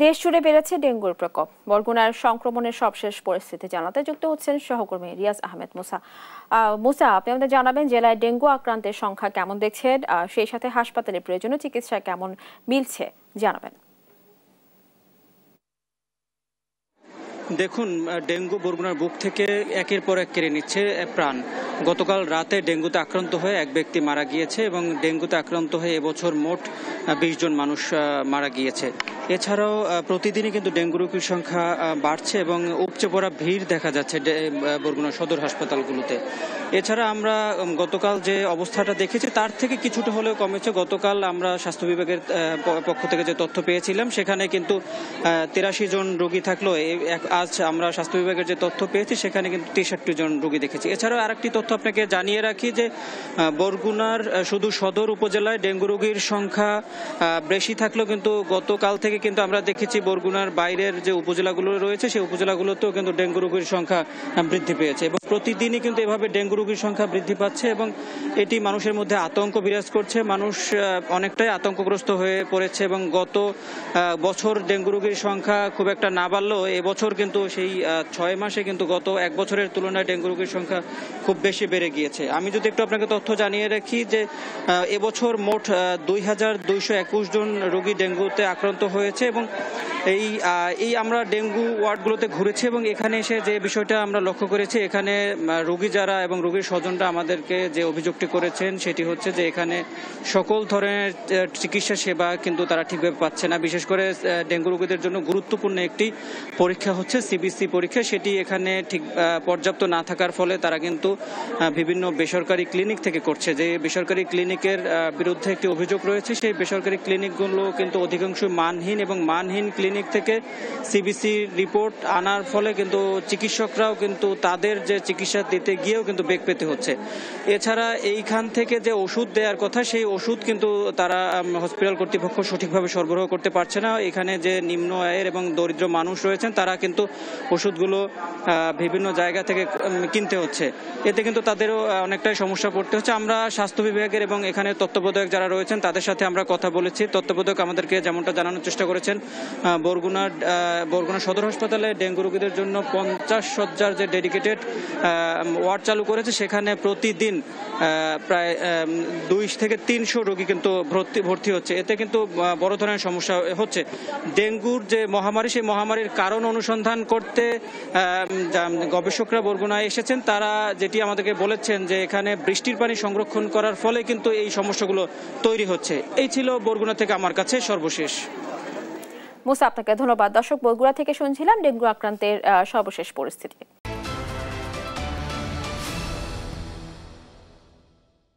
দেশ জুড়ে বেড়েছে ডেঙ্গুর প্রকোপ। বরগুনার সংক্রমণের সবশেষ পরিস্থিতি জানাতে যুক্ত হচ্ছেন সহকর্মী রিয়াজ আহমেদ মুসা। মুসা, আপনি আমাদের জানাবেন জেলায় ডেঙ্গু আক্রান্তের সংখ্যা কেমন দেখছেন, সেই সাথে হাসপাতালে প্রয়োজনীয় চিকিৎসা কেমন মিলছে জানাবেন। দেখুন, ডেঙ্গু বরগুনার বুক থেকে একের পর এক কেড়ে নিচ্ছে প্রাণ। গতকাল রাতে ডেঙ্গুতে আক্রান্ত হয়ে এক ব্যক্তি মারা গিয়েছে এবং ডেঙ্গুতে আক্রান্ত হয়ে এবছর মোট 20 জন মানুষ মারা গিয়েছে। এছাড়াও প্রতিদিনই কিন্তু ডেঙ্গু রোগীর সংখ্যা বাড়ছে এবং উপচে পড়া ভিড় দেখা যাচ্ছে বরগুনা সদর হাসপাতালগুলোতে। এছাড়া আমরা গতকাল যে অবস্থাটা দেখেছি তার থেকে কিছুটা হলেও কমেছে। গতকাল আমরা স্বাস্থ্য বিভাগের পক্ষ থেকে যে তথ্য পেয়েছিলাম সেখানে কিন্তু 83 জন রোগী থাকলেও আজ আমরা স্বাস্থ্য বিভাগের যে তথ্য পেয়েছি সেখানে কিন্তু 63 জন রোগী দেখেছি। এছাড়াও আরেকটি তথ্য আপনাকে জানিয়ে রাখি যে বরগুনার শুধু সদর উপজেলায় ডেঙ্গু রোগীর সংখ্যা বেশি থাকলেও কিন্তু গতকাল থেকে কিন্তু আমরা দেখেছি বরগুনার বাইরের যে উপজেলাগুলো রয়েছে সেই উপজেলাগুলোতেও কিন্তু ডেঙ্গু রোগীর সংখ্যা বৃদ্ধি পেয়েছে এবং প্রতিদিনই কিন্তু এভাবে ডেঙ্গু রোগীর সংখ্যা বৃদ্ধি পাচ্ছে এবং এটি মানুষের মধ্যে আতঙ্ক বিরাজ করছে। মানুষ অনেকটাই আতঙ্কগ্রস্ত হয়ে পড়েছে এবং গত বছর ডেঙ্গু রোগীর সংখ্যা খুব একটা না বাড়লেও এবছর কিন্তু সেই 6 মাসে কিন্তু গত এক বছরের তুলনায় ডেঙ্গু রোগীর সংখ্যা খুব বেশি বেড়ে গিয়েছে। আমি যদি একটু আপনাকে তথ্য জানিয়ে রাখি যে এবছর মোট 2221 জন রোগী ডেঙ্গুতে আক্রান্ত হয়েছে এবং এই আমরা ডেঙ্গু ওয়ার্ডগুলোতে ঘুরেছি এবং এখানে এসে যে বিষয়টা আমরা লক্ষ্য করেছি, এখানে রোগী যারা এবং রোগীর স্বজনরা আমাদেরকে যে অভিযোগটি করেছেন সেটি হচ্ছে যে এখানে সকল ধরনের চিকিৎসা সেবা কিন্তু তারা ঠিকভাবে পাচ্ছে না। বিশেষ করে ডেঙ্গু রোগীদের জন্য গুরুত্বপূর্ণ একটি পরীক্ষা হচ্ছে সিবিসি পরীক্ষা, সেটি এখানে ঠিক পর্যাপ্ত না থাকার ফলে তারা কিন্তু বিভিন্ন বেসরকারি ক্লিনিক থেকে করছে। যে বেসরকারি ক্লিনিকের বিরুদ্ধে একটি অভিযোগ রয়েছে, সেই বেসরকারি ক্লিনিকগুলো কিন্তু অধিকাংশ মানহীন এবং মানহীন ক্লিনিক থেকে সিবিসি রিপোর্ট আনার ফলে কিন্তু চিকিৎসকরাও কিন্তু তাদের যে চিকিৎসা দিতে গিয়েও কিন্তু বেগ পেতে হচ্ছে। এছাড়া এইখান থেকে যে ওষুধ দেওয়ার কথা সেই ওষুধ কিন্তু তারা হসপিটাল কর্তৃপক্ষ সঠিকভাবে সরবরাহ করতে পারছে না। এখানে যে নিম্ন আয়ের এবং দরিদ্র মানুষ রয়েছেন তারা কিন্তু ওষুধগুলো বিভিন্ন জায়গা থেকে কিনতে হচ্ছে, এতে কিন্তু তাদেরও অনেকটাই সমস্যা পড়তে হচ্ছে। আমরা স্বাস্থ্য বিভাগের এবং এখানে তত্ত্বাবধায়ক যারা রয়েছেন তাদের সাথে আমরা কথা বলেছি। তত্ত্বাবধায়ক আমাদেরকে যেমনটা জানানোর চেষ্টা করেছেন, বরগুনা সদর হাসপাতালে ডেঙ্গু রোগীদের জন্য 50 শয্যার যে ডেডিকেটেড ওয়ার্ড চালু করেছে সেখানে প্রতিদিন প্রায় 200 থেকে 300 রোগী কিন্তু ভর্তি হচ্ছে। এতে কিন্তু বড় ধরনের সমস্যা হচ্ছে। ডেঙ্গুর যে মহামারী সেই মহামারীর কারণ অনুসন্ধান করতে গবেষকরা বরগুনায় এসেছেন। তারা যেটি আমাদেরকে বলেছেন যে এখানে বৃষ্টির পানি সংরক্ষণ করার ফলে কিন্তু এই সমস্যাগুলো তৈরি হচ্ছে। এই ছিল বরগুনা থেকে আমার কাছে সর্বশেষ। মুসা, আপনাকে ধন্যবাদ। দর্শক, বরগুনা থেকে শুনছিলাম ডেঙ্গু আক্রান্তের সর্বশেষ পরিস্থিতি।